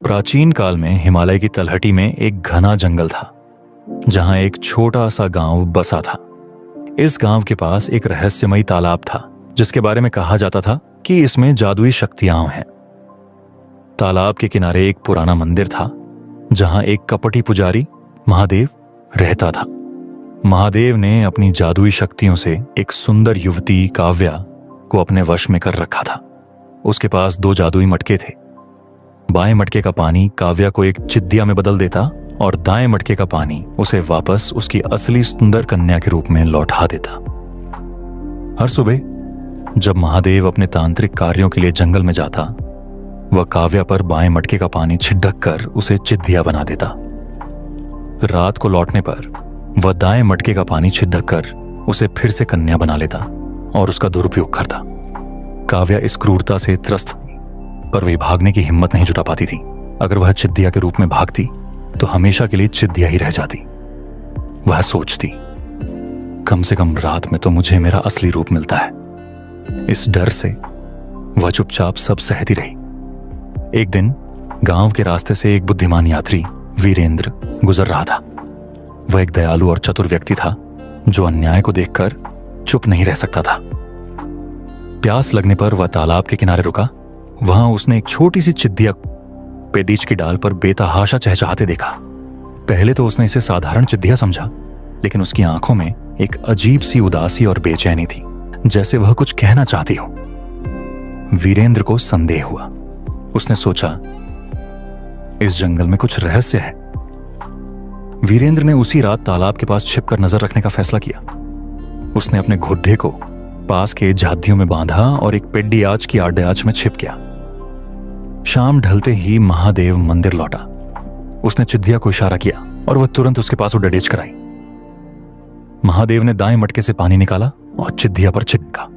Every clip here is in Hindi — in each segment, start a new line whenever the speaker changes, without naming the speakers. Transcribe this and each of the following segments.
प्राचीन काल में हिमालय की तलहटी में एक घना जंगल था जहां एक छोटा सा गांव बसा था। इस गांव के पास एक रहस्यमयी तालाब था जिसके बारे में कहा जाता था कि इसमें जादुई शक्तियां हैं। तालाब के किनारे एक पुराना मंदिर था जहां एक कपटी पुजारी महादेव रहता था। महादेव ने अपनी जादुई शक्तियों से एक सुंदर युवती काव्या को अपने वश में कर रखा था। उसके पास 2 जादुई मटके थे। बाएं मटके का पानी काव्या को एक चिद्दिया में बदल देता और दाएं मटके का पानी उसे वापस उसकी असली सुंदर कन्या के रूप में लौटा देता। हर सुबह जब महादेव अपने तांत्रिक कार्यों के लिए जंगल में जाता, वह काव्या पर बाएं मटके का पानी छिड़क कर उसे चिद्दिया बना देता। रात को लौटने पर वह दाएं मटके का पानी छिड़क कर उसे फिर से कन्या बना लेता और उसका दुरुपयोग करता। काव्या इस क्रूरता से त्रस्त थी, पर वे भागने की हिम्मत नहीं जुटा पाती थी। अगर वह चिद्दिया के रूप में भागती तो हमेशा के लिए चिद्दिया ही रह जाती। वह सोचती, कम से कम रात में तो मुझे मेरा असली रूप मिलता है। इस डर से वह चुपचाप सब सहती रही। एक दिन गांव के रास्ते से एक बुद्धिमान यात्री वीरेंद्र गुजर रहा था। वह एक दयालु और चतुर व्यक्ति था जो अन्याय को देखकर चुप नहीं रह सकता था। प्यास लगने पर वह तालाब के किनारे रुका। वहां उसने एक छोटी सी चिद्दिया पेदीच की डाल पर बेतहाशा चहचहाते देखा। पहले तो उसने इसे साधारण चिद्दिया समझा, लेकिन उसकी आंखों में एक अजीब सी उदासी और बेचैनी थी, जैसे वह कुछ कहना चाहती हो। वीरेंद्र को संदेह हुआ। उसने सोचा, इस जंगल में कुछ रहस्य है। वीरेंद्र ने उसी रात तालाब के पास छिपकर नजर रखने का फैसला किया। उसने अपने घुड्डे को पास के झादियों में बांधा और एक पेड्डी आंच की आड़े आंच में छिप गया। शाम ढलते ही महादेव मंदिर लौटा। उसने चिद्दिया को इशारा किया और वह तुरंत उसके पास उड़ेच कर आई। महादेव ने दाएं मटके से पानी निकाला और चिद्दिया पर छिड़का।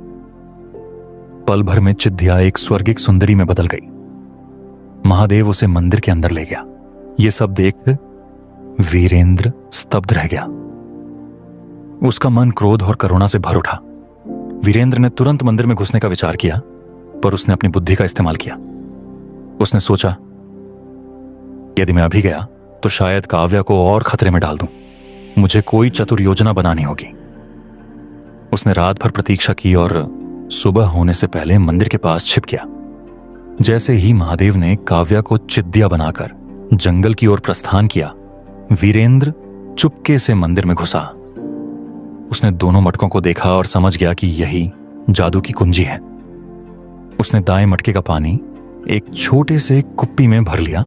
पल भर में चिद्दिया एक स्वर्गिक सुंदरी में बदल गई। महादेव उसे मंदिर के अंदर ले गया। यह सब देख वीरेंद्र स्तब्ध रह गया। उसका मन क्रोध और करुणा से भर उठा। वीरेंद्र ने तुरंत मंदिर में घुसने का विचार किया, पर उसने अपनी बुद्धि का इस्तेमाल किया। उसने सोचा, यदि मैं अभी गया तो शायद काव्या को और खतरे में डाल दूं। मुझे कोई चतुर योजना बनानी होगी। उसने रात भर प्रतीक्षा की और सुबह होने से पहले मंदिर के पास छिप गया। जैसे ही महादेव ने काव्या को चिद्दिया बनाकर जंगल की ओर प्रस्थान किया, वीरेंद्र चुपके से मंदिर में घुसा। उसने दोनों मटकों को देखा और समझ गया कि यही जादू की कुंजी है। उसने दाएं मटके का पानी एक छोटे से कुप्पी में भर लिया